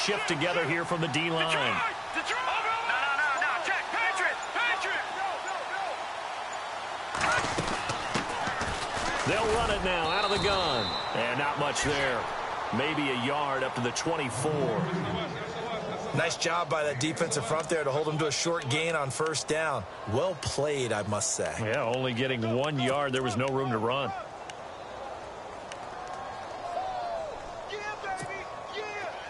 shift together here from the D-line. No, check, Patriot. They'll run it now out of the gun. And not much there. Maybe a yard up to the 24. Nice job by that defensive front there to hold him to a short gain on first down. Well played, I must say. Yeah, only getting 1 yard. There was no room to run.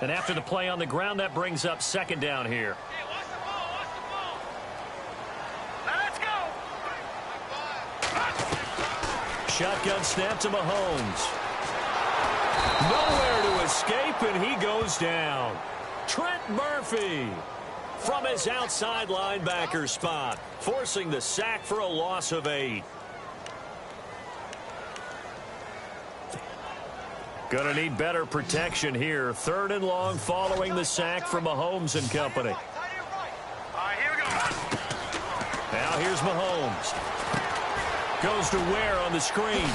And after the play on the ground, that brings up second down here. Shotgun snap to Mahomes. Nowhere to escape, and he goes down. Trent Murphy from his outside linebacker spot, forcing the sack for a loss of 8. Gonna need better protection here. 3rd and long following the sack from Mahomes and company. All right, here we go. Now here's Mahomes. Goes to Ware on the screen.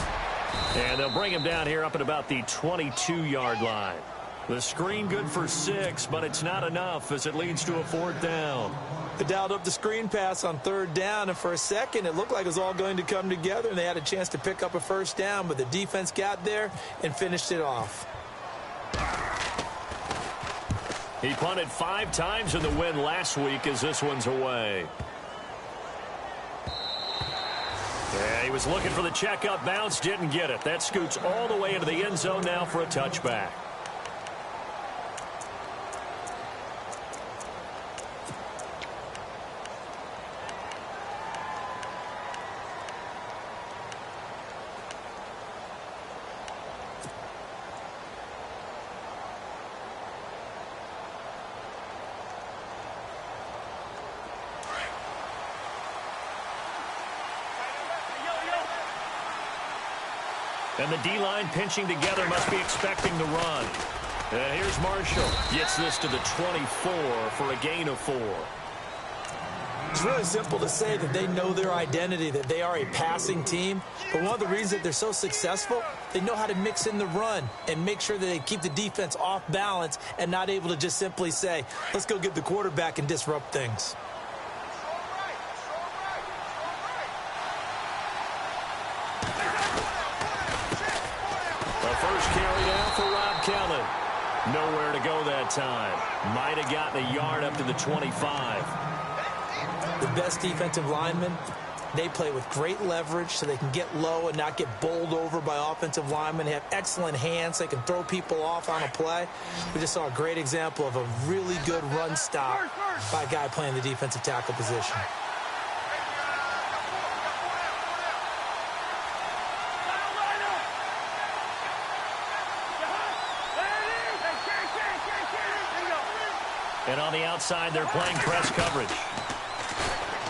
And they'll bring him down here up at about the 22-yard line. The screen good for 6, but it's not enough as it leads to a 4th down. They dialed up the screen pass on 3rd down, and for a second it looked like it was all going to come together, and they had a chance to pick up a first down, but the defense got there and finished it off. He punted 5 times in the win last week as this one's away. Yeah, he was looking for the checkup bounce, didn't get it. That scoots all the way into the end zone now for a touchback. And the D-line pinching together must be expecting the run. And here's Marshall. Gets this to the 24 for a gain of 4. It's really simple to say that they know their identity, that they are a passing team. But one of the reasons that they're so successful, they know how to mix in the run and make sure that they keep the defense off balance and not able to just simply say, let's go get the quarterback and disrupt things. Kelly. Nowhere to go that time. Might have gotten a yard up to the 25. The best defensive linemen, they play with great leverage so they can get low and not get bowled over by offensive linemen. They have excellent hands. They can throw people off on a play. We just saw a great example of a really good run stop by a guy playing the defensive tackle position. And on the outside, they're playing press coverage.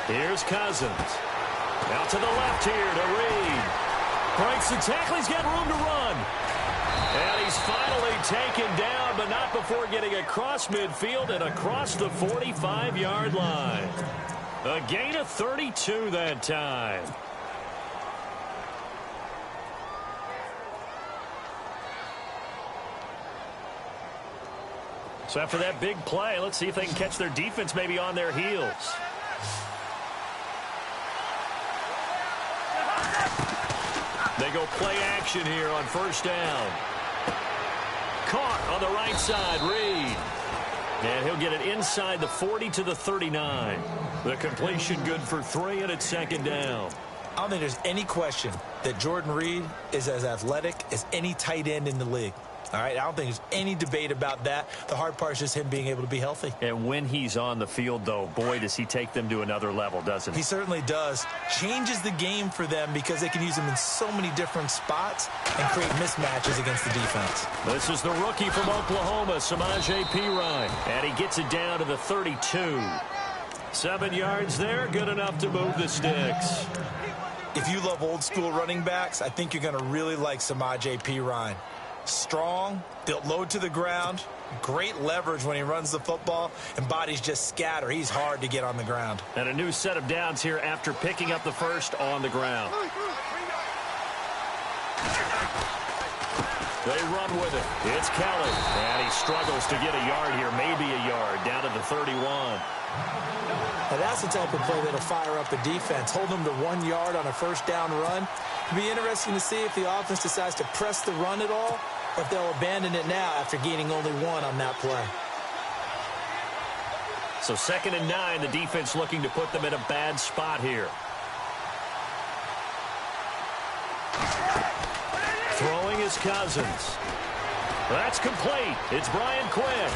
Here's Cousins. Out to the left here to Reed. Breaks the tackle. He's got room to run. And he's finally taken down, but not before getting across midfield and across the 45-yard line. A gain of 32 that time. So after that big play, let's see if they can catch their defense maybe on their heels. They go play action here on first down. Caught on the right side, Reed. And he'll get it inside the 40 to the 39. The completion good for 3, and it's second down. I don't think there's any question that Jordan Reed is as athletic as any tight end in the league. All right, I don't think there's any debate about that. The hard part is just him being able to be healthy. And when he's on the field, though, boy, does he take them to another level, doesn't he? He certainly does. Changes the game for them because they can use him in so many different spots and create mismatches against the defense. This is the rookie from Oklahoma, Samaje Perine, and he gets it down to the 32. 7 yards there, good enough to move the sticks. If you love old-school running backs, I think you're going to really like Samaje Perine. Strong, built low to the ground, great leverage when he runs the football, and bodies just scatter. He's hard to get on the ground. And a new set of downs here after picking up the first on the ground. They run with it. It's Kelly. And he struggles to get a yard here, maybe a yard, down to the 31. Now that's the type of play that'll fire up a defense. Hold them to 1 yard on a first down run. It'll be interesting to see if the offense decides to press the run at all, or if they'll abandon it now after gaining only 1 on that play. So 2nd and 9, the defense looking to put them in a bad spot here. Throwing is Cousins. That's complete. It's Brian Quinn.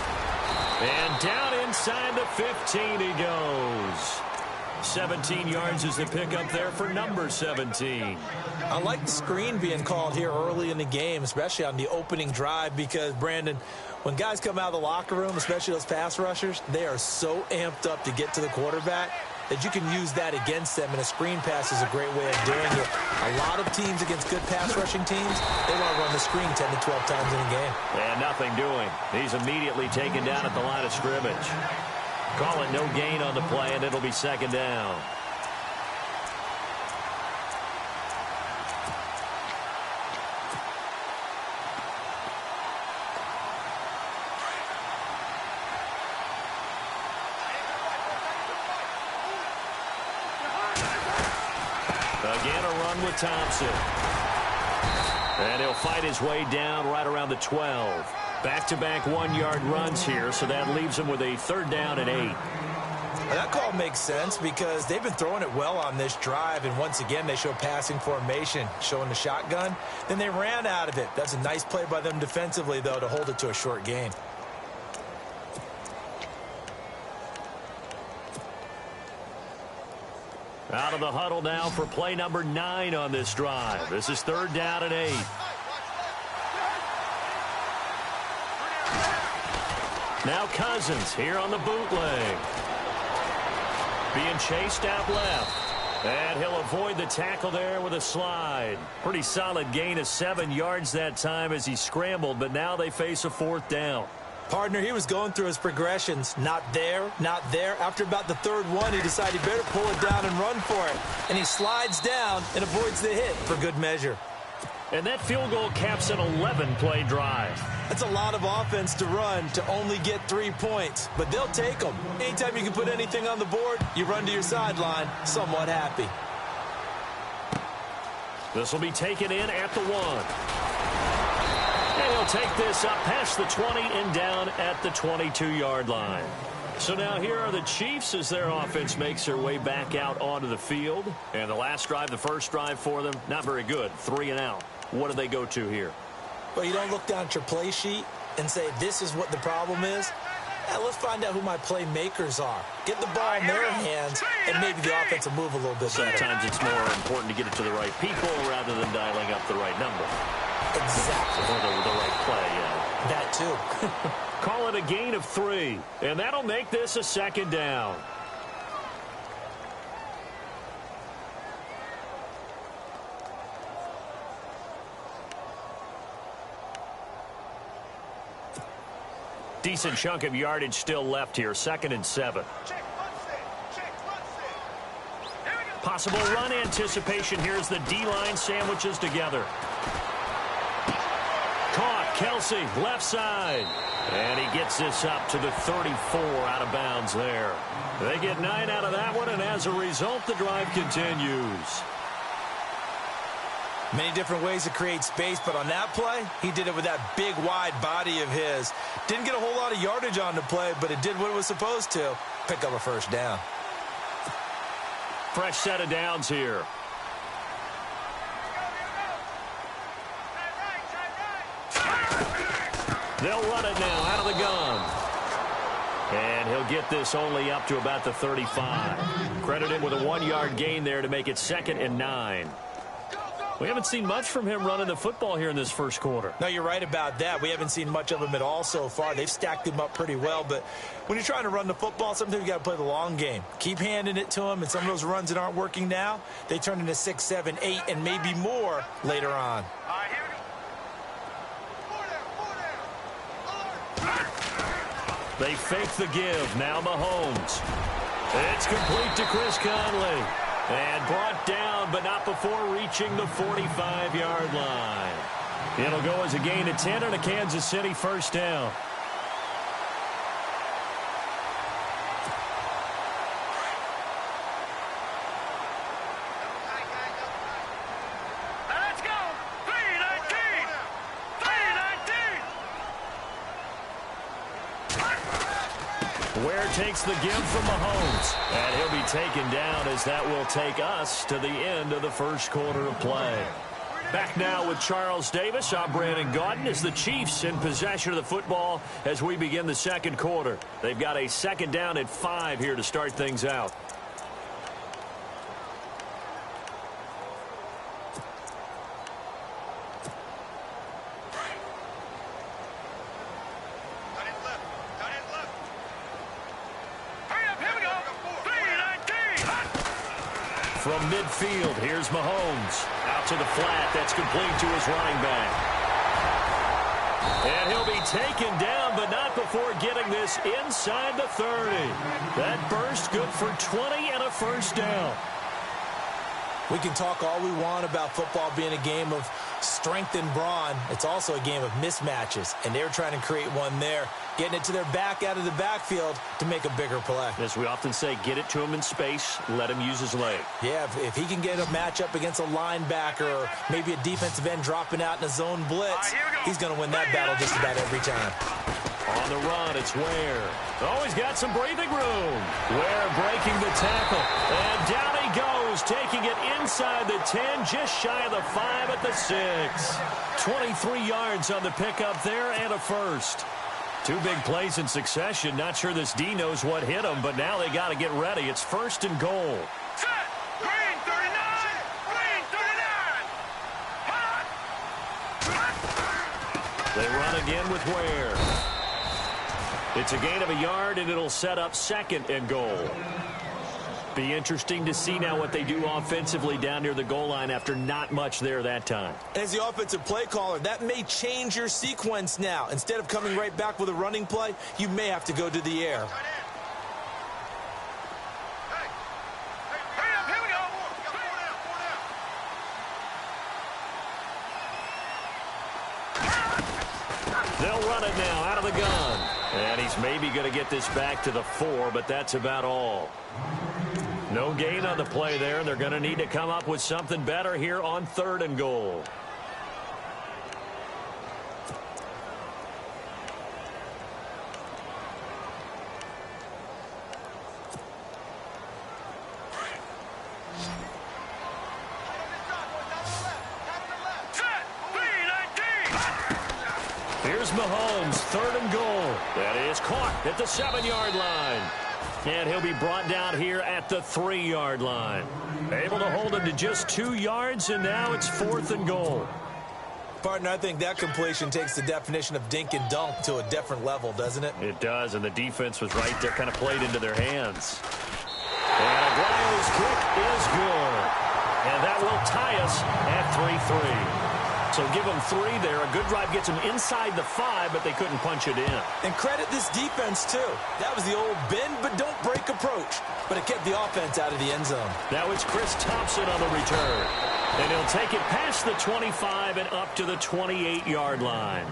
And down inside the 15 he goes. 17 yards is the pickup there for number 17. I like the screen being called here early in the game, especially on the opening drive, because, Brandon, when guys come out of the locker room, especially those pass rushers, they are so amped up to get to the quarterback that you can use that against them, and a screen pass is a great way of doing it. A lot of teams against good pass rushing teams, they want to run the screen 10 to 12 times in a game. And nothing doing. He's immediately taken down at the line of scrimmage. Call it no gain on the play, and it'll be 2nd down. Again, a run with Thompson. And he'll fight his way down right around the 12. Back-to-back 1-yard runs here, so that leaves him with a 3rd down and 8. That call makes sense because they've been throwing it well on this drive, and once again they show passing formation, showing the shotgun. Then they ran out of it. That's a nice play by them defensively, though, to hold it to a short gain. Out of the huddle now for play number 9 on this drive. This is 3rd down and 8. Now Cousins here on the bootleg. Being chased out left. And he'll avoid the tackle there with a slide. Pretty solid gain of 7 yards that time as he scrambled, but now they face a 4th down. Partner, he was going through his progressions. Not there, not there. After about the 3rd one, he decided he better pull it down and run for it. And he slides down and avoids the hit for good measure. And that field goal caps an 11-play drive. That's a lot of offense to run to only get 3 points. But they'll take them. Anytime you can put anything on the board, you run to your sideline somewhat happy. This will be taken in at the 1. And he'll take this up past the 20 and down at the 22-yard line. So now here are the Chiefs as their offense makes their way back out onto the field. And the last drive, the first drive for them, not very good. 3 and out. What do they go to here? Well, you don't look down at your play sheet and say, this is what the problem is. Let's find out who my playmakers are. Get the ball in their hands, and maybe the offense will move a little bit better. Sometimes it's more important to get it to the right people rather than dialing up the right number. Exactly. Or the right play, yeah. That too. Call it a gain of 3, and that'll make this a 2nd down. Decent chunk of yardage still left here. 2nd and 7. Possible run anticipation. Here's the D-line sandwiches together. Caught. Kelsey, left side. And he gets this up to the 34 out of bounds there. They get 9 out of that one, and as a result, the drive continues. Many different ways to create space, but on that play, he did it with that big, wide body of his. Didn't get a whole lot of yardage on the play, but it did what it was supposed to. Pick up a first down. Fresh set of downs here. They'll run it now out of the gun. And he'll get this only up to about the 35. Credit him with a 1-yard gain there to make it 2nd and 9. We haven't seen much from him running the football here in this first quarter. No, you're right about that. We haven't seen much of him at all so far. They've stacked him up pretty well, but when you're trying to run the football, sometimes you got to play the long game. Keep handing it to him, and some of those runs that aren't working now, they turn into 6, 7, 8, and maybe more later on. They fake the give. Now Mahomes. It's complete to Chris Conley. And brought down, but not before reaching the 45-yard line. It'll go as a gain of 10 and a Kansas City first down. Let's go. 319. 319. Ware takes the give from Mahomes. And he'll be taken down as that will take us to the end of the first quarter of play. Back now with Charles Davis. I'm Brandon Gaudin as the Chiefs in possession of the football as we begin the second quarter. They've got a second down at 5 here to start things out. From midfield, here's Mahomes. Out to the flat. That's complete to his running back. And he'll be taken down, but not before getting this inside the 30. That burst good for 20 and a first down. We can talk all we want about football being a game of strength and brawn. It's also a game of mismatches, and they're trying to create one there, getting it to their back out of the backfield to make a bigger play. As we often say, get it to him in space, let him use his leg. Yeah, if he can get a matchup against a linebacker or maybe a defensive end dropping out in a zone blitz, he's going to win that battle just about every time. On the run, it's Ware. Oh, he's got some breathing room. Ware breaking the tackle. And down he goes, taking it inside the 10, just shy of the 5 at the 6. 23 yards on the pickup there and a first. Two big plays in succession. Not sure this D knows what hit him, but now they got to get ready. It's first and goal. Set. Green 39. Green 39. They run again with Ware. It's a gain of a yard, and it'll set up second and goal. Be interesting to see now what they do offensively down near the goal line after not much there that time. As the offensive play caller, that may change your sequence now. Instead of coming right back with a running play, you may have to go to the air. They'll run it now out of the gun. And he's maybe going to get this back to the 4, but that's about all. No gain on the play there, and they're going to need to come up with something better here on third and goal. Here's Mahomes, third and goal. That is caught at the 7-yard line. And he'll be brought down here at the 3-yard line. Able to hold him to just 2 yards, and now it's fourth and goal. Partner, I think that completion takes the definition of dink and dunk to a different level, doesn't it? It does, and the defense was right there, kind of played into their hands. And Aguayo's kick is good. And that will tie us at 3-3. So give them 3 there. A good drive gets them inside the 5, but they couldn't punch it in. And credit this defense, too. That was the old bend but don't break approach. But it kept the offense out of the end zone. Now it's Chris Thompson on the return. And he'll take it past the 25 and up to the 28-yard line.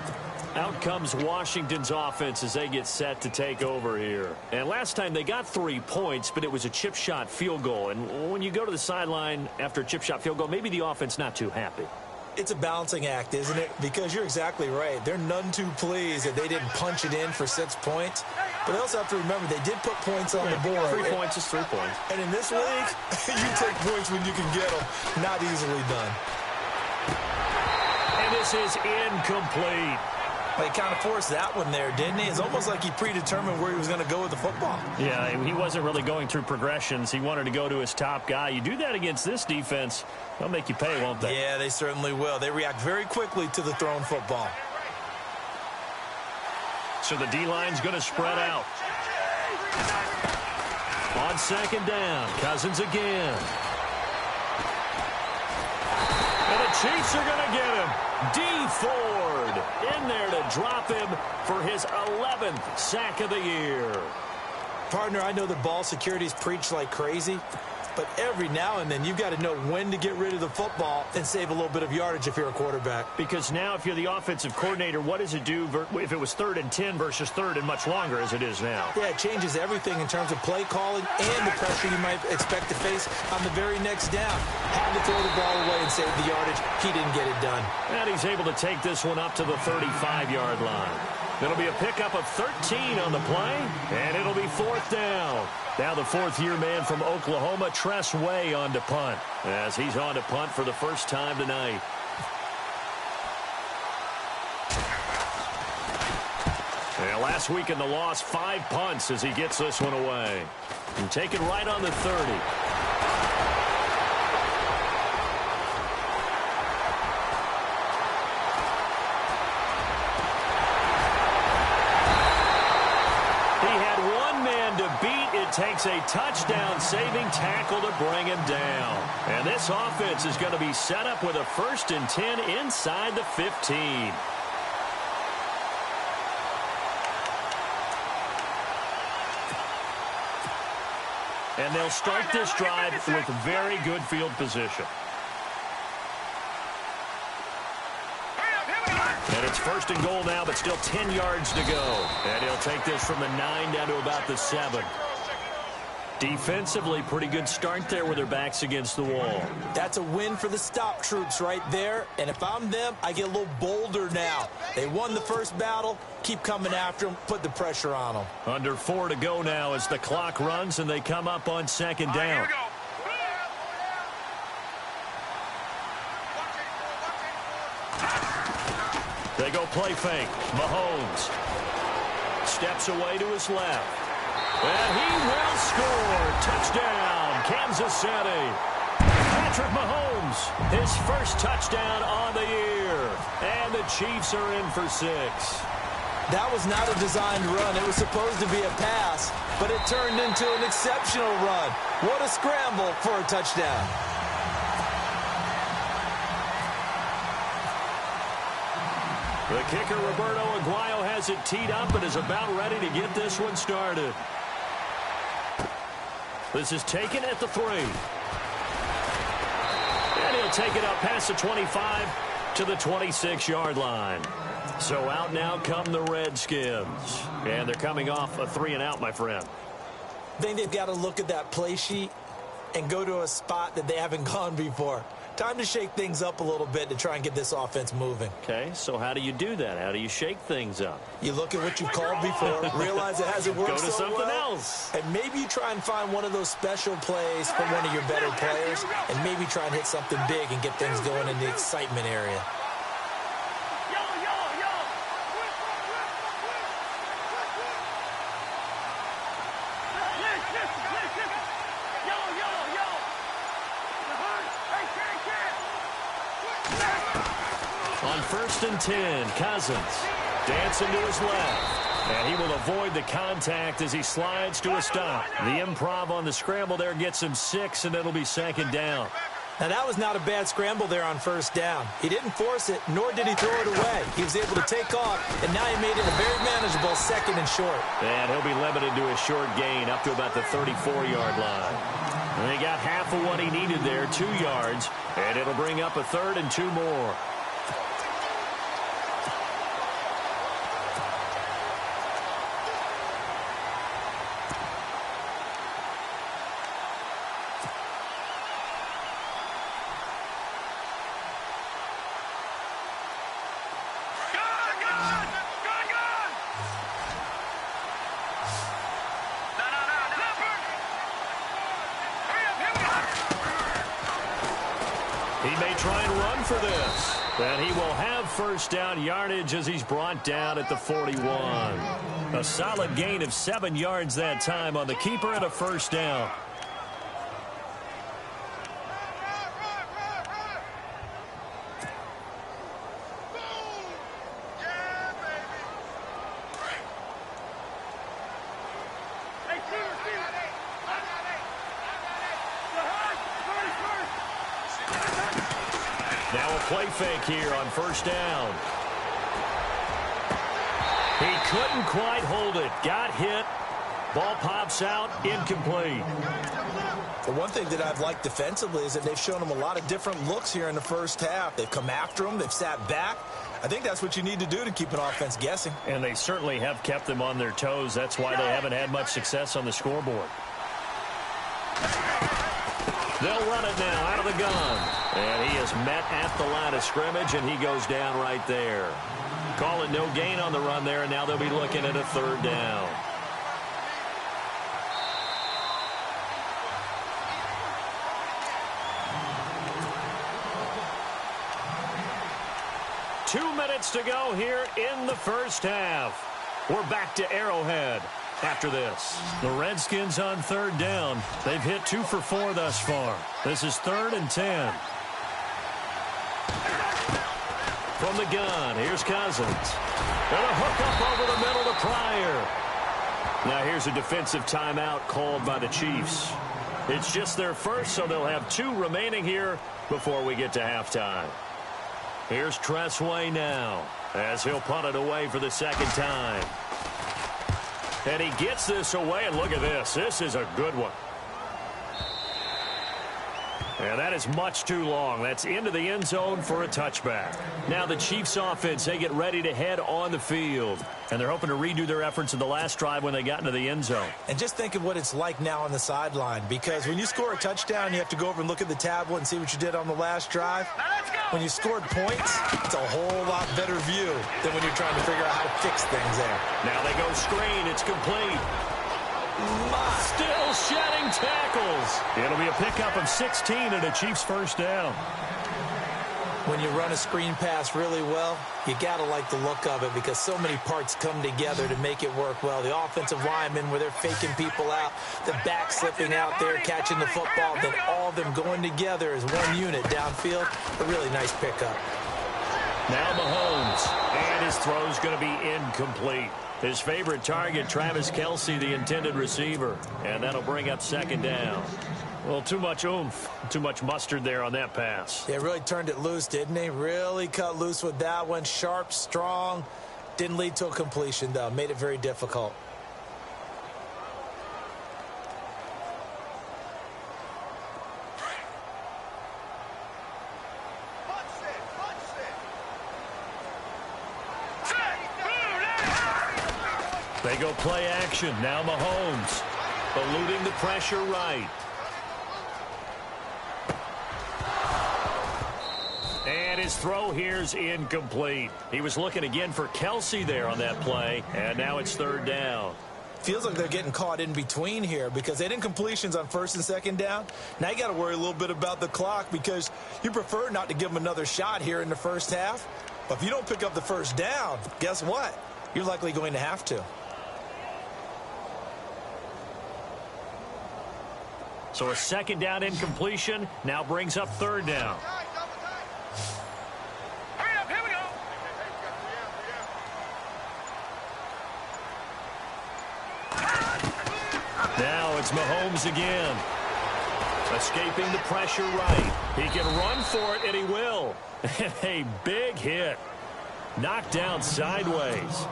Out comes Washington's offense as they get set to take over here. And last time they got 3 points, but it was a chip shot field goal. And when you go to the sideline after a chip shot field goal, maybe the offense not too happy. It's a balancing act, isn't it? Because you're exactly right. They're none too pleased that they didn't punch it in for 6 points. But they also have to remember they did put points on the board. 3 points is 3 points. And in this league, you take points when you can get them. Not easily done. And this is incomplete. He kind of forced that one there, didn't he? It's almost like he predetermined where he was going to go with the football. Yeah, he wasn't really going through progressions. He wanted to go to his top guy. You do that against this defense, they'll make you pay, won't they? Yeah, they certainly will. They react very quickly to the thrown football. So the D-line's going to spread out. On second down, Cousins again. And the Chiefs are going to get him. D. Ford in there to drop him for his 11th sack of the year. Partner, I know the ball security's preached like crazy, But every now and then, you've got to know when to get rid of the football and save a little bit of yardage if you're a quarterback. Because now if you're the offensive coordinator, what does it do if it was 3rd and 10 versus 3rd and much longer as it is now? Yeah, it changes everything in terms of play calling and the pressure you might expect to face on the very next down. Had to throw the ball away and save the yardage. He didn't get it done. And he's able to take this one up to the 35-yard line. It'll be a pickup of 13 on the play, and it'll be 4th down. Now the 4th-year man from Oklahoma, Tress Way, on to punt, as he's on to punt for the first time tonight. Yeah, last week in the loss, 5 punts as he gets this one away. And take it right on the 30. Takes a touchdown-saving tackle to bring him down. And this offense is going to be set up with a 1st and 10 inside the 15. And they'll start this drive with very good field position. And it's 1st and goal now, but still 10 yards to go. And he'll take this from the 9 down to about the 7. Defensively, pretty good start there with their backs against the wall. That's a win for the stop troops right there. And if I'm them, I get a little bolder now. They won the first battle. Keep coming after them. Put the pressure on them. Under 4 to go now as the clock runs and they come up on 2nd down. They go play fake. Mahomes steps away to his left. And he will score. Touchdown, Kansas City. Patrick Mahomes, his first touchdown on the year. And the Chiefs are in for 6. That was not a designed run. It was supposed to be a pass, but it turned into an exceptional run. What a scramble for a touchdown. The kicker, Roberto Aguayo, has it teed up and is about ready to get this one started. This is taken at the 3. And he'll take it up past the 25 to the 26-yard line. So out now come the Redskins. And they're coming off a 3-and-out, my friend. I think they've got to look at that play sheet and go to a spot that they haven't gone before. Time to shake things up a little bit to try and get this offense moving. Okay, so how do you do that? How do you shake things up? You look at what you've called before, realize it hasn't worked so well. Go to something else. And maybe you try and find one of those special plays from one of your better players, and maybe try and hit something big and get things going in the excitement area. On 1st and 10, Cousins dancing to his left. And he will avoid the contact as he slides to a stop. The improv on the scramble there gets him 6, and it'll be 2nd down. Now, that was not a bad scramble there on 1st down. He didn't force it, nor did he throw it away. He was able to take off, and now he made it a very manageable 2nd and short. And he'll be limited to a short gain up to about the 34-yard line. And he got half of what he needed there, 2 yards, and it'll bring up a 3rd and 2 more. He may try and run for this. And he will have 1st down yardage as he's brought down at the 41. A solid gain of 7 yards that time on the keeper and a 1st down. Now a play fake here on 1st down. He couldn't quite hold it. Got hit. Ball pops out. Incomplete. Well, one thing that I've liked defensively is that they've shown them a lot of different looks here in the first half. They've come after them. They've sat back. I think that's what you need to do to keep an offense guessing. And they certainly have kept them on their toes. That's why they haven't had much success on the scoreboard. They'll run it now out of the gun. And he is met at the line of scrimmage, and he goes down right there. Call it no gain on the run there, and now they'll be looking at a third down. Two minutes to go here in the first half. We're back to Arrowhead after this. The Redskins on third down. They've hit 2 for 4 thus far. This is 3rd and 10. From the gun, here's Cousins. And a hook up over the middle to Pryor. Now here's a defensive timeout called by the Chiefs. It's just their first, so they'll have 2 remaining here before we get to halftime. Here's Tressway now as he'll punt it away for the second time. And he gets this away, and look at this. This is a good one. And that is much too long. That's into the end zone for a touchback. Now the Chiefs offense, they get ready to head on the field. And they're hoping to redo their efforts in the last drive when they got into the end zone. And just think of what it's like now on the sideline. Because when you score a touchdown, you have to go over and look at the tablet and see what you did on the last drive. When you scored points, it's a whole lot better view than when you're trying to figure out how to fix things there. Now they go screen. It's complete. Still shedding tackles. It'll be a pickup of 16 and a Chiefs first down. When you run a screen pass really well, you got to like the look of it because so many parts come together to make it work well. The offensive linemen where they're faking people out, the back slipping out there, catching the football, then all of them going together as one unit downfield. A really nice pickup. Now Mahomes, and his throw's going to be incomplete. His favorite target, Travis Kelce, the intended receiver. And that'll bring up second down. Well, too much oomph, too much mustard there on that pass. They really turned it loose, didn't they? Really cut loose with that one. Sharp, strong. Didn't lead to a completion, though. Made it very difficult. They go play action. Now Mahomes eluding the pressure right. And his throw here's incomplete. He was looking again for Kelce there on that play, and now it's third down. Feels like they're getting caught in between here because they didn't completions on first and second down. Now you got to worry a little bit about the clock because you prefer not to give them another shot here in the first half. But if you don't pick up the first down, guess what? You're likely going to have to. So a second down incompletion now brings up third down. Hurry up, here we go. Now it's Mahomes again. Escaping the pressure right. He can run for it, and he will. A big hit. Knocked down sideways.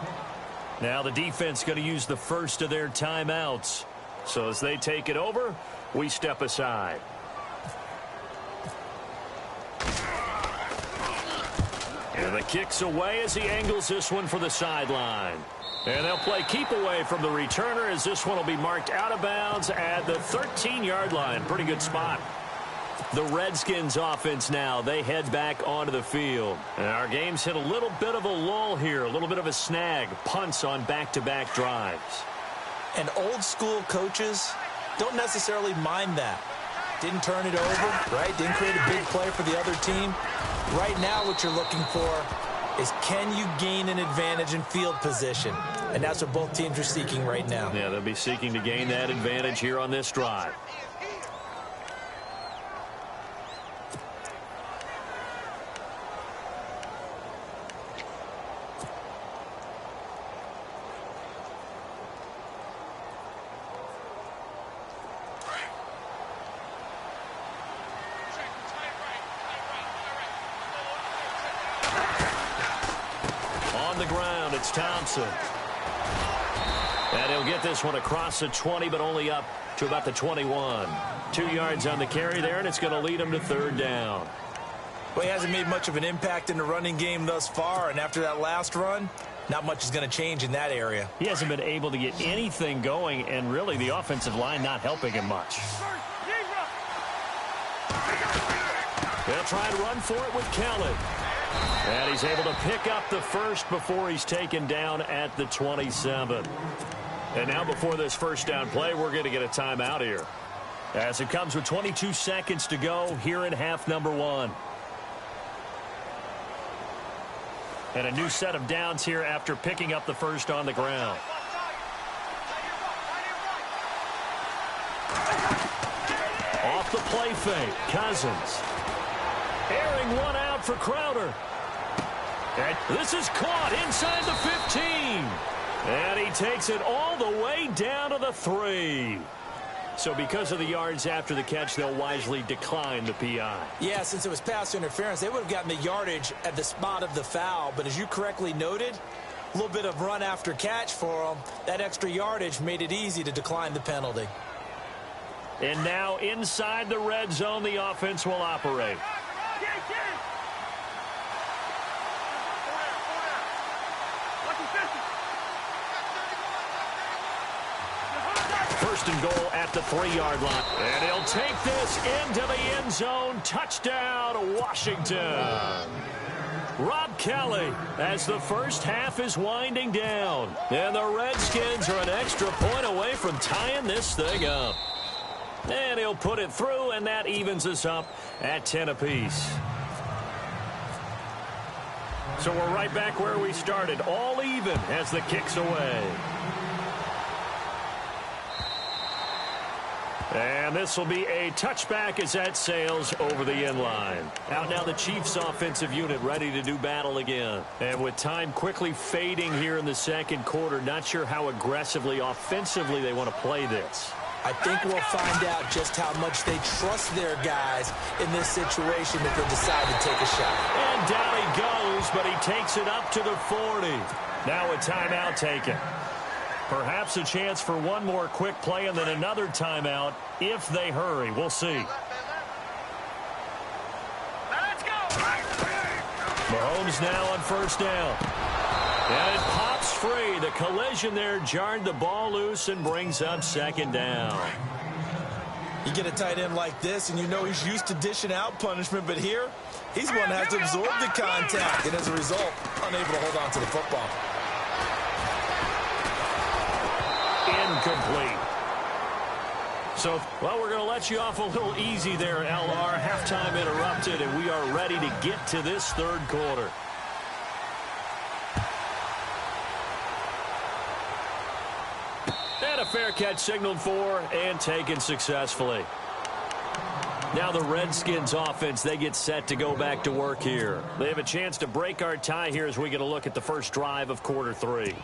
Now the defense going to use the first of their timeouts. So as they take it over, we step aside. And the kick's away as he angles this one for the sideline. And they'll play keep away from the returner as this one will be marked out of bounds at the 13-yard line. Pretty good spot. The Redskins offense now, they head back onto the field. And our game's hit a little bit of a lull here, a little bit of a snag. Punts on back-to-back drives. And old school coaches don't necessarily mind that. Didn't turn it over, right? Didn't create a big play for the other team. Right now what you're looking for is can you gain an advantage in field position? And that's what both teams are seeking right now. Yeah, they'll be seeking to gain that advantage here on this drive. Thompson. And he'll get this one across the 20, but only up to about the 21. 2 yards on the carry there, and it's going to lead him to third down. Well, he hasn't made much of an impact in the running game thus far, and after that last run, not much is going to change in that area. He hasn't been able to get anything going, and really the offensive line not helping him much. They'll try and run for it with Kelly. And he's able to pick up the first before he's taken down at the 27. And now before this first down play, we're going to get a timeout here, as it comes with 22 seconds to go here in half number 1. And a new set of downs here after picking up the first on the ground. Off the play fake, Cousins. Airing one out for Crowder. And this is caught inside the 15. And he takes it all the way down to the 3. So because of the yards after the catch, they'll wisely decline the PI. Yeah, since it was pass interference, they would have gotten the yardage at the spot of the foul. But as you correctly noted, a little bit of run after catch for them. That extra yardage made it easy to decline the penalty. And now inside the red zone, the offense will operate. First and goal at the 3-yard line. And he'll take this into the end zone. Touchdown, Washington. Rob Kelly as the first half is winding down. And the Redskins are an extra point away from tying this thing up. And he'll put it through, and that evens us up at 10 apiece. So we're right back where we started, all even as the kick's away. And this will be a touchback as that sails over the end line. Out now the Chiefs offensive unit ready to do battle again. And with time quickly fading here in the second quarter, not sure how aggressively, offensively they want to play this. I think we'll find out just how much they trust their guys in this situation if they decide to take a shot. And down he goes, but he takes it up to the 40. Now a timeout taken. Perhaps a chance for one more quick play and then another timeout if they hurry. We'll see. Let's go. Mahomes now on first down. And it pops free. The collision there jarred the ball loose and brings up second down. You get a tight end like this, and you know he's used to dishing out punishment, but here, he's one that has to absorb the contact, and as a result, unable to hold on to the football. Incomplete. So, well, we're going to let you off a little easy there, LR. Halftime interrupted, and we are ready to get to this third quarter. And a fair catch signaled for and taken successfully. Now the Redskins offense, they get set to go back to work here. They have a chance to break our tie here as we get a look at the first drive of quarter 3.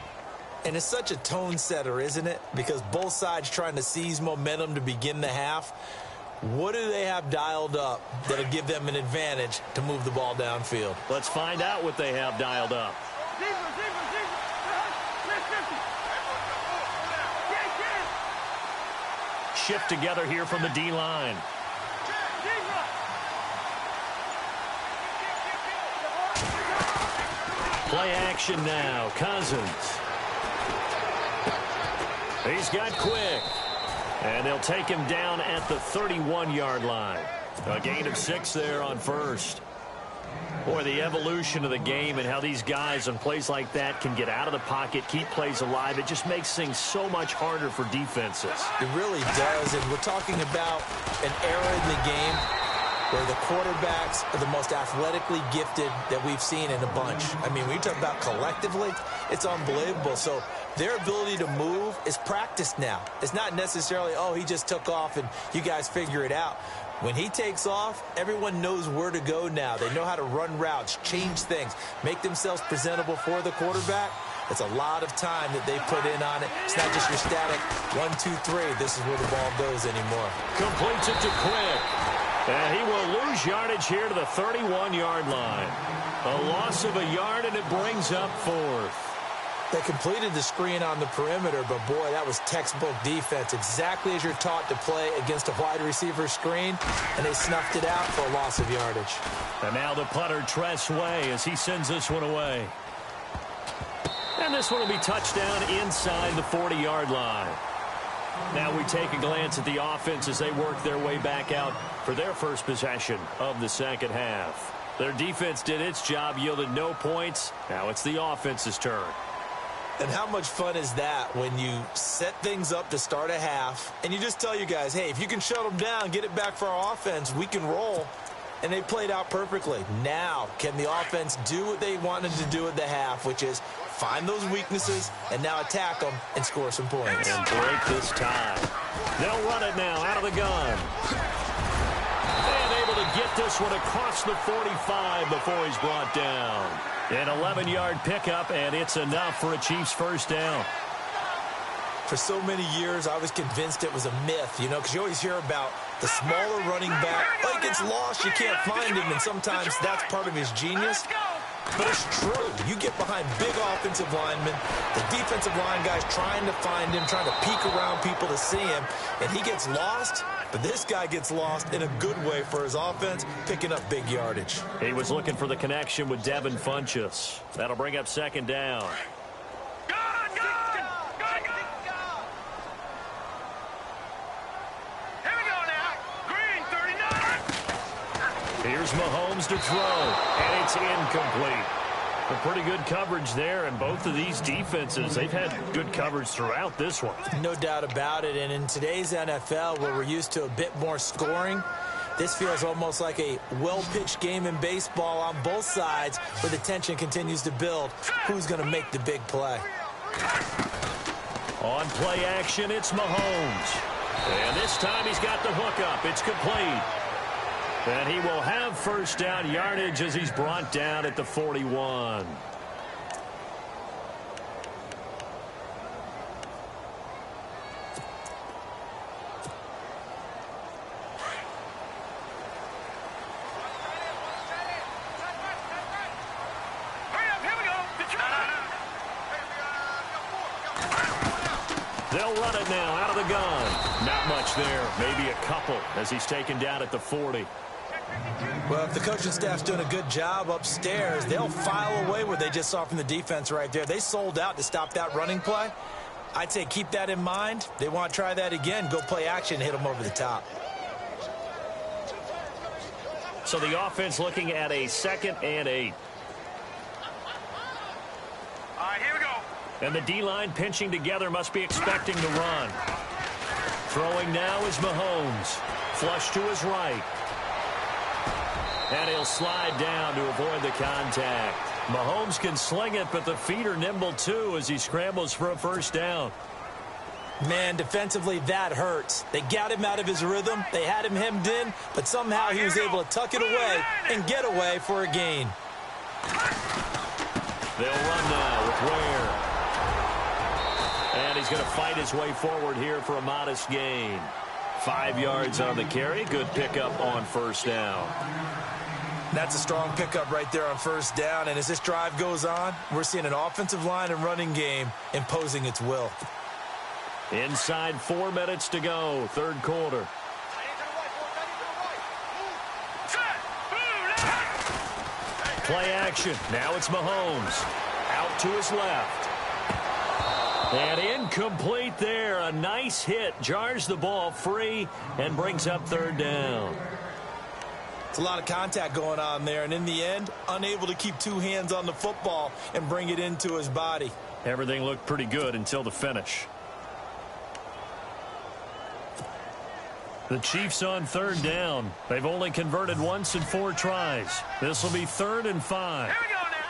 And it's such a tone setter, isn't it? Because both sides trying to seize momentum to begin the half. What do they have dialed up that'll give them an advantage to move the ball downfield? Let's find out what they have dialed up. Shift together here from the D-line. Play action now. Cousins. He's got quick. And they'll take him down at the 31-yard line. A gain of 6 there on first. Boy, the evolution of the game and how these guys on plays like that can get out of the pocket, keep plays alive, it just makes things so much harder for defenses. It really does, and we're talking about an era in the game where the quarterbacks are the most athletically gifted that we've seen in a bunch. I mean, when you talk about collectively, it's unbelievable. So their ability to move is practiced now. It's not necessarily, oh, he just took off and you guys figure it out. When he takes off, everyone knows where to go now. They know how to run routes, change things, make themselves presentable for the quarterback. It's a lot of time that they put in on it. It's not just your static 1, 2, 3. This is where the ball goes anymore. Completes it to Quick. And he will lose yardage here to the 31-yard line. A loss of a yard, and it brings up 4th. They completed the screen on the perimeter, but boy, that was textbook defense. Exactly as you're taught to play against a wide receiver screen, and they snuffed it out for a loss of yardage. And now the punter, Tress Way, as he sends this one away. And this one will be touchdown inside the 40-yard line. Now we take a glance at the offense as they work their way back out for their first possession of the second half. Their defense did its job, yielded no points. Now it's the offense's turn. And how much fun is that when you set things up to start a half and you just tell you guys, hey, if you can shut them down, get it back for our offense, we can roll. And they played out perfectly. Now, can the offense do what they wanted to do at the half, which is find those weaknesses and now attack them and score some points. And break this tie. They'll run it now out of the gun. And able to get this one across the 45 before he's brought down. An 11-yard pickup, and it's enough for a Chiefs first down. For so many years, I was convinced it was a myth, you know, because you always hear about the smaller running back. Oh, he gets lost, you can't find him, and sometimes that's part of his genius. But it's true. You get behind big offensive linemen, the defensive line guys trying to find him, trying to peek around people to see him, and he gets lost. But this guy gets lost in a good way for his offense, picking up big yardage. He was looking for the connection with Devin Funchess. That'll bring up second down. Here's Mahomes to throw, and it's incomplete. A pretty good coverage there, and both of these defenses, they've had good coverage throughout this one. No doubt about it, and in today's NFL, where we're used to a bit more scoring, this feels almost like a well-pitched game in baseball on both sides, where the tension continues to build. Who's going to make the big play? On play action, it's Mahomes. And this time he's got the hookup. It's complete. And he will have first down yardage as he's brought down at the 41. They'll run it now out of the gun. Not much there. Maybe a couple as he's taken down at the 40. Well, if the coaching staff's doing a good job upstairs, they'll file away what they just saw from the defense right there. They sold out to stop that running play. I'd say keep that in mind. They want to try that again. Go play action, hit them over the top. So the offense looking at a 2nd and 8. All right, here we go. And the D-line pinching together, must be expecting to run. Throwing now is Mahomes. Flush to his right. And he'll slide down to avoid the contact. Mahomes can sling it, but the feet are nimble too as he scrambles for a first down. Man, defensively, that hurts. They got him out of his rhythm. They had him hemmed in, but somehow he was able to tuck it away and get away for a gain. They'll run now with Ware. And he's going to fight his way forward here for a modest gain. 5 yards on the carry. Good pickup on first down. That's a strong pickup right there on first down. And as this drive goes on, we're seeing an offensive line and running game imposing its will. Inside 4 minutes to go, third quarter. Play action. Now it's Mahomes. Out to his left. And incomplete there. A nice hit. Jars the ball free and brings up third down. It's a lot of contact going on there. And in the end, unable to keep 2 hands on the football and bring it into his body. Everything looked pretty good until the finish. The Chiefs on third down. They've only converted once in 4 tries. This will be 3rd and 5. Here we go now.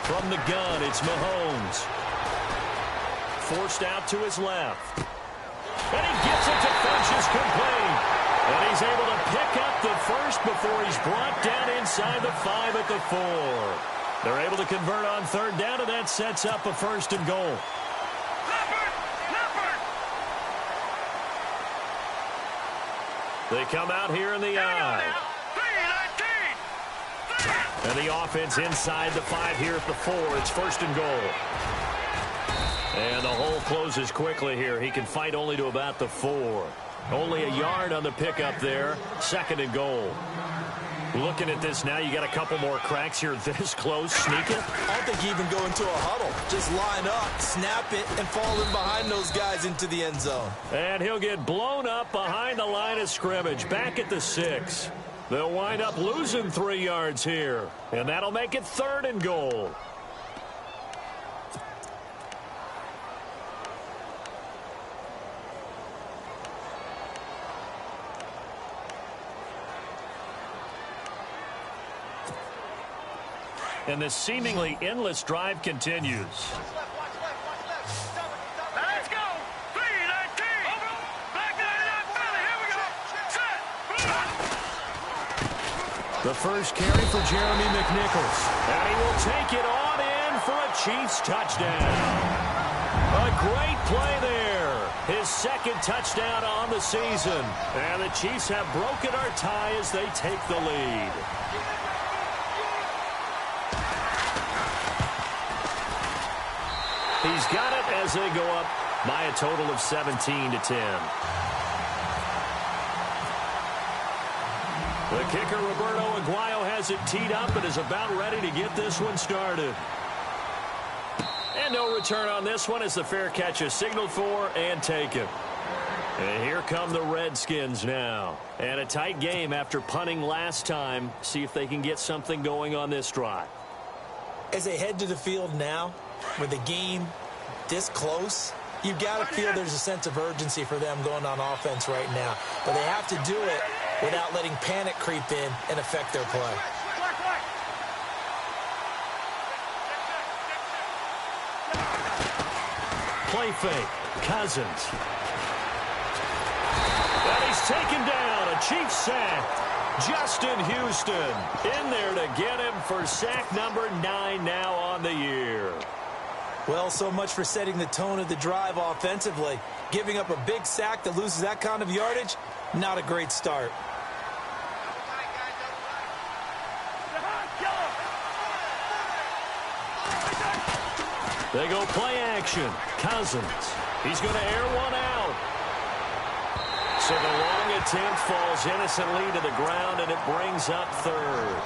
From the gun, it's Mahomes. Forced out to his left. And he gets it to Funchess complete. And he's able to pick up the first before he's brought down inside the 5 at the 4. They're able to convert on third down, and that sets up a 1st and goal. They come out here in the eye. And the offense inside the 5 here at the 4. It's 1st and goal. And the hole closes quickly here. He can fight only to about the 4. Only a yard on the pickup there. 2nd and goal. Looking at this now, you got a couple more cracks here this close. Sneak it. I don't think you even go into a huddle. Just line up, snap it, and fall in behind those guys into the end zone. And he'll get blown up behind the line of scrimmage. Back at the 6. They'll wind up losing 3 yards here. And that'll make it 3rd and goal. And this seemingly endless drive continues. Let's go. 3-19. Back 99. Here we go. Set. The first carry for Jeremy McNichols. And he will take it on in for a Chiefs touchdown. A great play there. His 2nd touchdown on the season. And the Chiefs have broken our tie as they take the lead. He's got it as they go up by a total of 17-10. The kicker, Roberto Aguayo, has it teed up and is about ready to get this one started. And no return on this one as the fair catch is signaled for and taken. And here come the Redskins now. And a tight game after punting last time. See if they can get something going on this drive. As they head to the field now, with the game this close, you've got to feel there's a sense of urgency for them going on offense right now. But they have to do it without letting panic creep in and affect their play. Play fake. Cousins. And he's taken down. A Chiefs sack. Justin Houston in there to get him for sack number 9 now on the year. Well, so much for setting the tone of the drive offensively. Giving up a big sack that loses that kind of yardage, not a great start. They go play action. Cousins. He's going to air one out. So the long attempt falls innocently to the ground, and it brings up 3rd.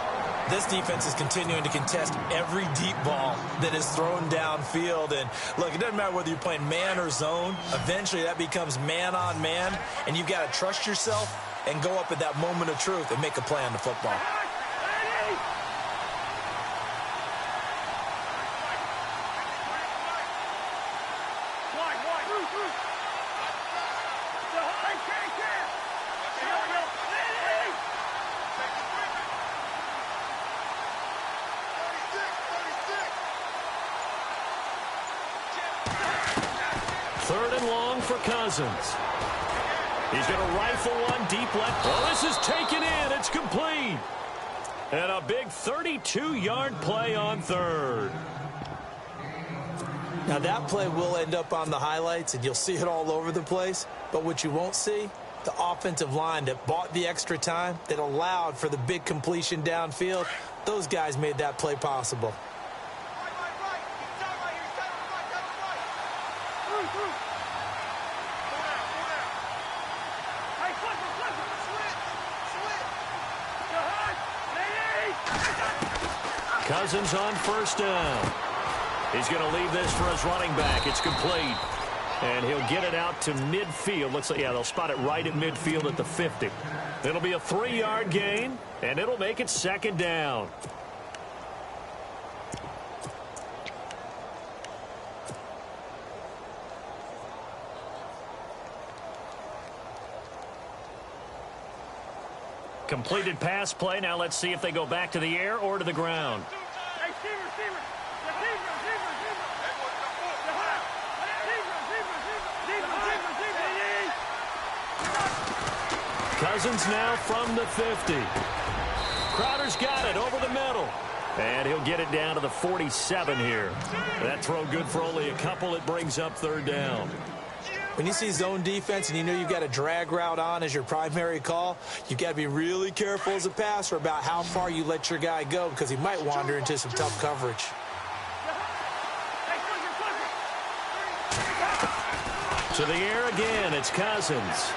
This defense is continuing to contest every deep ball that is thrown downfield. And, look, it doesn't matter whether you're playing man or zone. Eventually, that becomes man-on-man, and you've got to trust yourself and go up at that moment of truth and make a play on the football. Cousins. He's going to rifle one deep left. Oh, this is taken in. It's complete. And a big 32-yard play on 3rd. Now, that play will end up on the highlights, and you'll see it all over the place. But what you won't see, the offensive line that bought the extra time, that allowed for the big completion downfield, those guys made that play possible. Cousins on 1st down. He's going to leave this for his running back. It's complete. And he'll get it out to midfield. Looks like, yeah, they'll spot it right at midfield at the 50. It'll be a 3-yard gain, and it'll make it 2nd down. Completed pass play. Now let's see if they go back to the air or to the ground. Cousins now from the 50. Crowder's got it over the middle. And he'll get it down to the 47 here. That throw good for only a couple. It brings up 3rd down. When you see zone defense and you know you've got a drag route on as your primary call, you've got to be really careful as a passer about how far you let your guy go because he might wander into some tough coverage. To the air again, it's Cousins.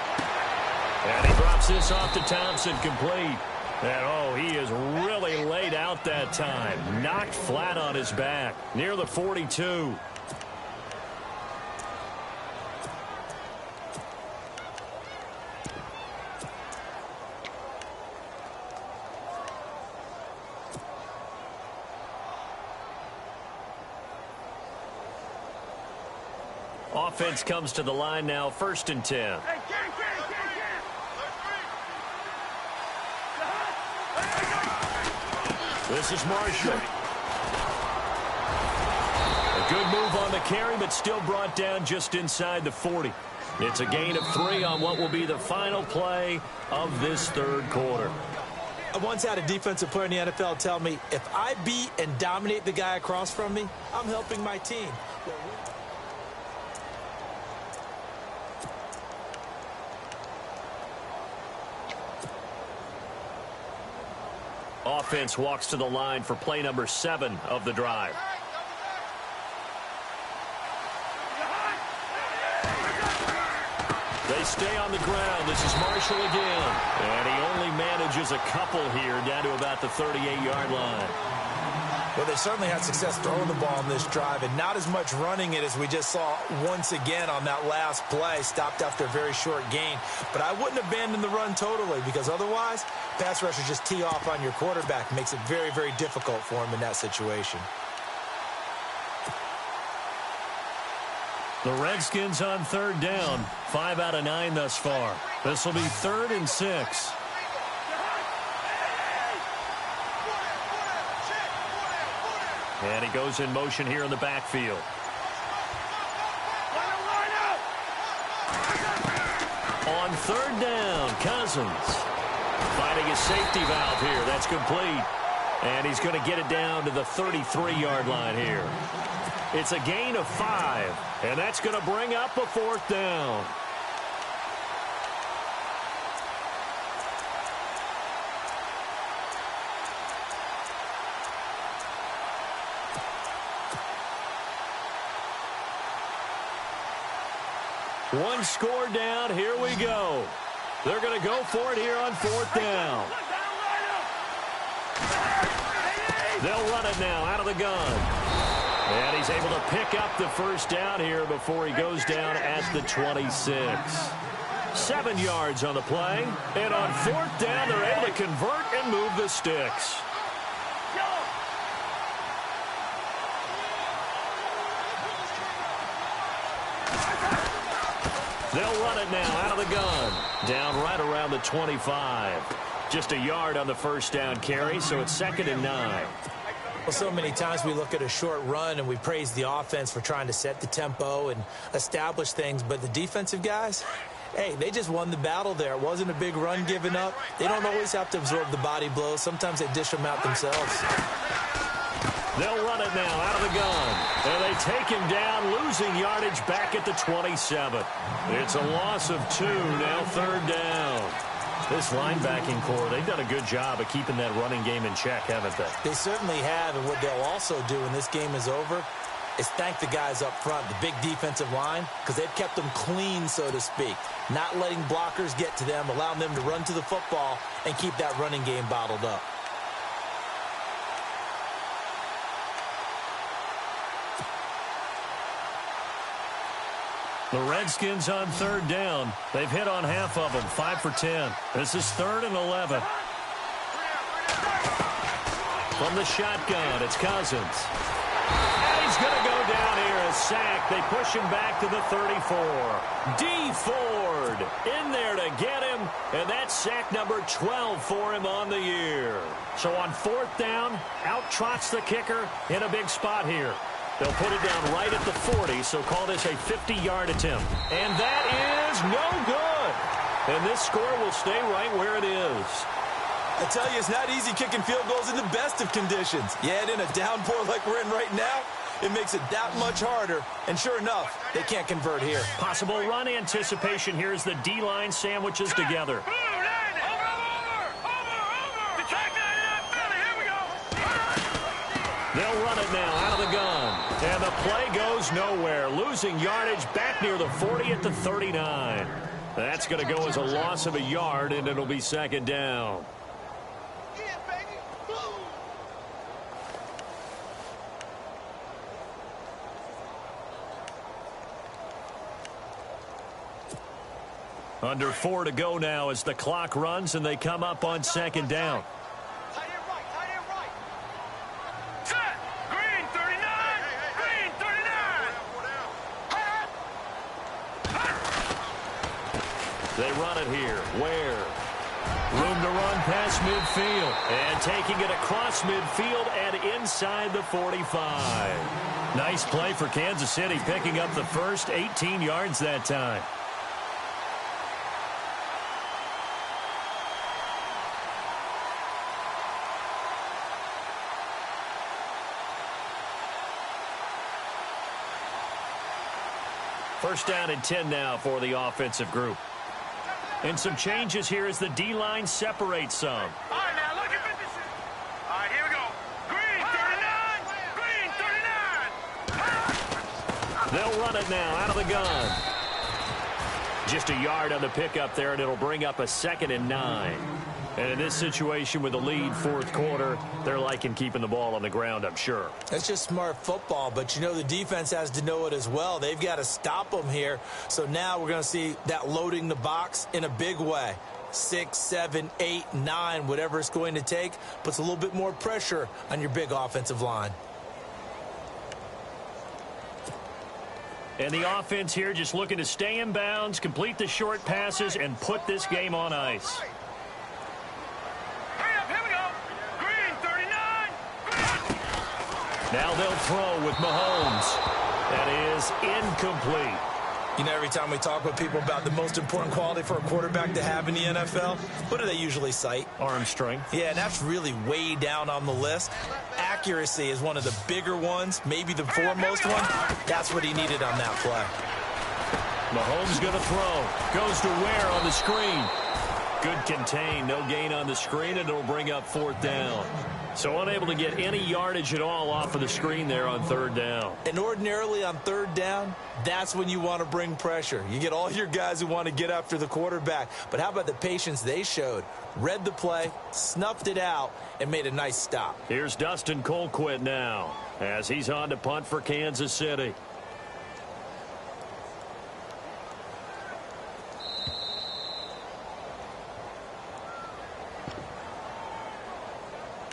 And he drops this off to Thompson, complete. And, oh, he is really laid out that time. Knocked flat on his back, near the 42. Offense comes to the line now, 1st and 10. This is Marshall. A good move on the carry, but still brought down just inside the 40. It's a gain of 3 on what will be the final play of this 3rd quarter. I once had a defensive player in the NFL tell me, if I beat and dominate the guy across from me, I'm helping my team. Offense walks to the line for play number 7 of the drive. They stay on the ground. This is Marshall again. And he only manages a couple here down to about the 38-yard line. Well, they certainly had success throwing the ball on this drive and not as much running it as we just saw once again on that last play. Stopped after a very short gain. But I wouldn't abandon the run totally because otherwise, pass rushers just tee off on your quarterback. Makes it very, very difficult for him in that situation. The Redskins on 3rd down. 5 out of 9 thus far. This will be 3rd and 6. And he goes in motion here in the backfield. On 3rd down, Cousins finding his safety valve here. That's complete. And he's going to get it down to the 33-yard line here. It's a gain of 5, and that's going to bring up a 4th down. One score down. Here we go. They're going to go for it here on 4th down. They'll run it now out of the gun. And he's able to pick up the 1st down here before he goes down at the 26. 7 yards on the play. And on 4th down, they're able to convert and move the sticks. They'll run it now out of the gun. Down right around the 25. Just a yard on the 1st down carry, so it's 2nd and 9. Well, so many times we look at a short run and we praise the offense for trying to set the tempo and establish things, but the defensive guys, hey, they just won the battle there. It wasn't a big run given up. They don't always have to absorb the body blows. Sometimes they dish them out themselves. They'll run it now out of the gun. And they take him down, losing yardage back at the 27. It's a loss of 2, now 3rd down. This linebacking core, they've done a good job of keeping that running game in check, haven't they? They certainly have, and what they'll also do when this game is over is thank the guys up front, the big defensive line, because they've kept them clean, so to speak. Not letting blockers get to them, allowing them to run to the football and keep that running game bottled up. The Redskins on 3rd down. They've hit on half of them, 5 for 10. This is 3rd and 11. From the shotgun, it's Cousins. And he's going to go down here, a sack. They push him back to the 34. D. Ford in there to get him, and that's sack number 12 for him on the year. So on 4th down, out trots the kicker in a big spot here. They'll put it down right at the 40, so call this a 50-yard attempt. And that is no good. And this score will stay right where it is. I tell you, it's not easy kicking field goals in the best of conditions. Yet in a downpour like we're in right now, It makes it that much harder, and sure enough, they can't convert here. Possible run anticipation here as the D-line sandwiches together. They'll run it now out of the gun. And the play goes nowhere. Losing yardage back near the 40 at the 39. That's going to go as a loss of a yard, and it'll be second down. Under 4 to go now as the clock runs and they come up on second down. Tight end right. Set. Green 39. Green 39. They run it here. Where? Room to run past midfield. And taking it across midfield and inside the 45. Nice play for Kansas City, picking up the first 18 yards that time. First down and 10 now for the offensive group. And some changes here as the D-line separates some. All right, now look at this. All right, here we go. Green 39. Green 39. They'll run it now out of the gun. Just a yard on the pickup there, and it'll bring up a 2nd and 9. And in this situation with the lead fourth quarter, they're liking keeping the ball on the ground, I'm sure. That's just smart football, but you know the defense has to know it as well. They've got to stop them here. So now we're going to see that loading the box in a big way. 6, 7, 8, 9, whatever it's going to take, puts a little bit more pressure on your big offensive line. And the offense here just looking to stay in bounds, complete the short passes, and put this game on ice. Now they'll throw with Mahomes. That is incomplete. You know, every time we talk with people about the most important quality for a quarterback to have in the NFL, what do they usually cite? Arm strength. Yeah, and that's really way down on the list. Accuracy is one of the bigger ones, maybe the foremost one. That's what he needed on that play. Mahomes going to throw. Goes to Ware on the screen. Good contain. No gain on the screen, and it'll bring up 4th down. So unable to get any yardage at all off of the screen there on 3rd down. And ordinarily on 3rd down, that's when you want to bring pressure. You get all your guys who want to get after the quarterback. But how about the patience they showed? Read the play, snuffed it out, and made a nice stop. Here's Dustin Colquitt now as he's on to punt for Kansas City.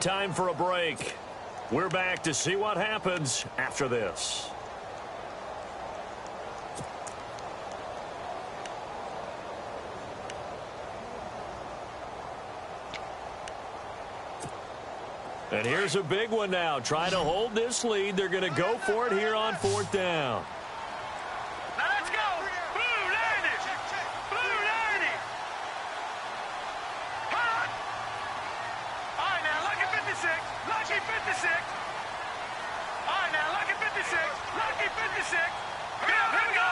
Time for a break. We're back to see what happens after this. And here's a big one now. Trying to hold this lead. They're going to go for it here on 4th down. Now let's go. Blue 90. Blue 90. Hot. All right, now lucky 56. Lucky 56. All right, now lucky 56. Lucky 56. Here we go.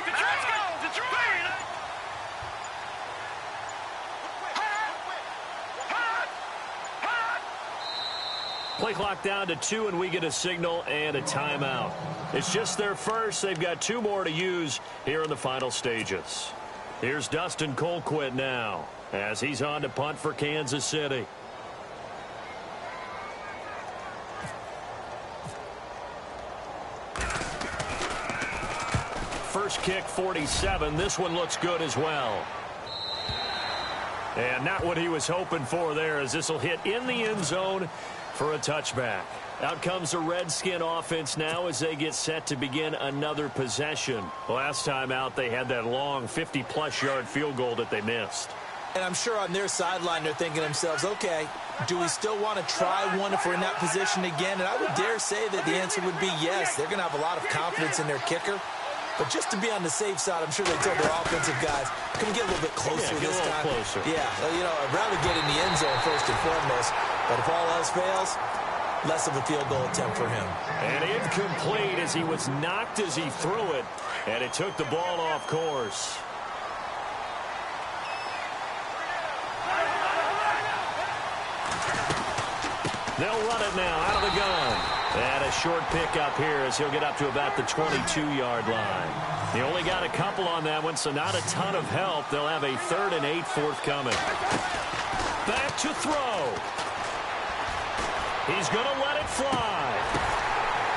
Let's go. Detroit. Play clock down to 2, and we get a signal and a timeout. It's just their first. They've got 2 more to use here in the final stages. Here's Dustin Colquitt now as he's on to punt for Kansas City. First kick, 47. This one looks good as well. And not what he was hoping for there, as this will hit in the end zone for a touchback. Out comes the Redskin offense now as they get set to begin another possession. Last time out, they had that long 50-plus yard field goal that they missed. And I'm sure on their sideline they're thinking to themselves, okay, do we still want to try one if we're in that position again? And I would dare say that the answer would be yes. They're going to have a lot of confidence in their kicker. But just to be on the safe side, I'm sure they told their offensive guys, can we get a little bit closer this time? Closer. Yeah, you know, I'd rather get in the end zone first and foremost. But if all else fails, less of a field goal attempt for him. And incomplete as he was knocked as he threw it, and it took the ball off course. They'll run it now out of the gun. And a short pickup here as he'll get up to about the 22-yard line. He only got a couple on that one, so not a ton of help. They'll have a 3rd and 8 forthcoming. Back to throw. He's going to let it fly.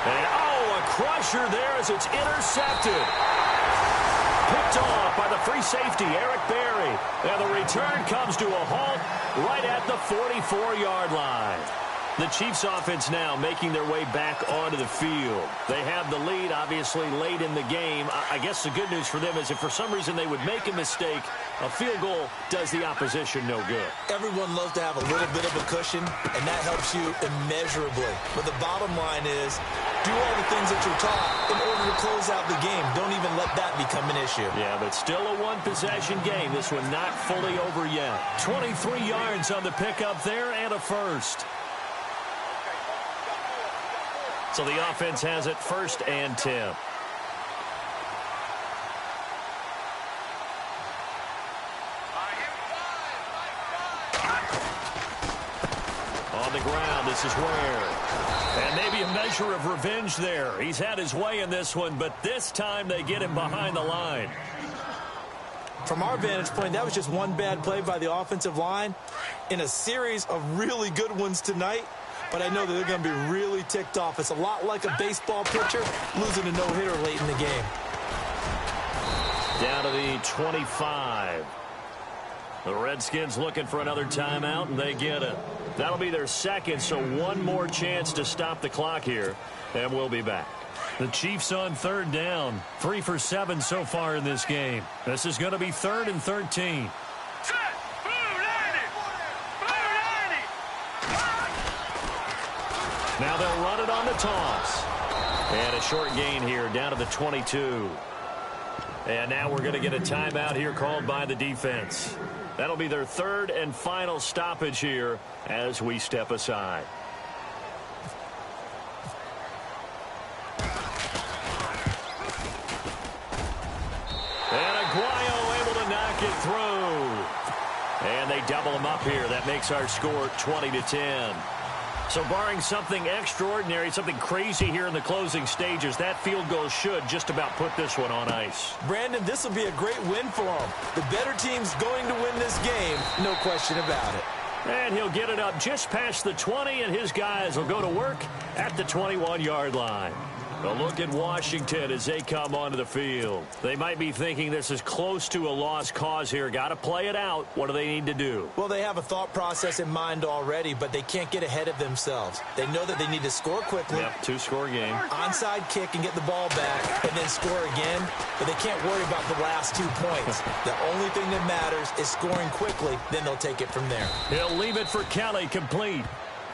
And, a crusher there as it's intercepted. Picked off by the free safety, Eric Berry. And the return comes to a halt right at the 44-yard line. The Chiefs offense now making their way back onto the field. They have the lead, obviously, late in the game. I guess the good news for them is if for some reason they would make a mistake, a field goal does the opposition no good. Everyone loves to have a little bit of a cushion, and that helps you immeasurably. But the bottom line is, do all the things that you're taught in order to close out the game. Don't even let that become an issue. Yeah, but still a one-possession game. This one not fully over yet. 23 yards on the pickup there and a first. So the offense has it 1st and 10. On the ground, this is Ware. And maybe a measure of revenge there. He's had his way in this one, but this time they get him behind the line. From our vantage point, that was just one bad play by the offensive line in a series of really good ones tonight. But I know that they're going to be really ticked off. It's a lot like a baseball pitcher losing a no-hitter late in the game. Down to the 25. The Redskins looking for another timeout, and they get it. That'll be their 2nd, so one more chance to stop the clock here, and we'll be back. The Chiefs on 3rd down. 3 for 7 so far in this game. This is going to be 3rd and 13. Now they'll run it on the toss. And a short gain here down to the 22. And now we're going to get a timeout here called by the defense. That'll be their 3rd and final stoppage here as we step aside. And Aguayo able to knock it through. And they double him up here. That makes our score 20-10. So barring something extraordinary, something crazy here in the closing stages, that field goal should just about put this one on ice. Brandon, this will be a great win for them. The better team's going to win this game, no question about it. And he'll get it up just past the 20, and his guys will go to work at the 21-yard line. A look at Washington as they come onto the field. They might be thinking this is close to a lost cause here. Got to play it out. What do they need to do? Well, they have a thought process in mind already, but they can't get ahead of themselves. They know that they need to score quickly. Yep, 2-score game. Onside kick and get the ball back and then score again, but they can't worry about the last 2 points. The only thing that matters is scoring quickly, then they'll take it from there. He'll leave it for Kelly complete.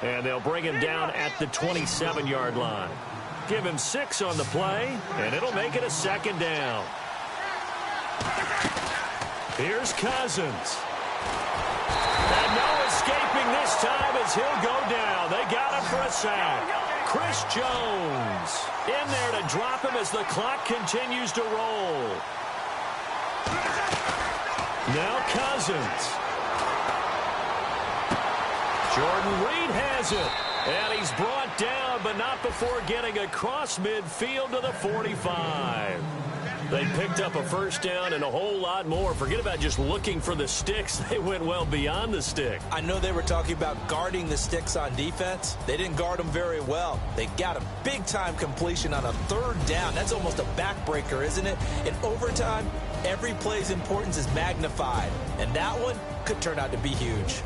And they'll bring him down at the 27-yard line. Give him 6 on the play, and it'll make it a 2nd down. Here's Cousins. And no escaping this time as he'll go down. They got him for a sack. Chris Jones in there to drop him as the clock continues to roll. Now Cousins. Jordan Reed has it. And he's brought down, but not before getting across midfield to the 45. They picked up a 1st down and a whole lot more. Forget about just looking for the sticks. They went well beyond the stick. I know they were talking about guarding the sticks on defense. They didn't guard them very well. They got a big-time completion on a 3rd down. That's almost a backbreaker, isn't it? In overtime, every play's importance is magnified. And that one could turn out to be huge.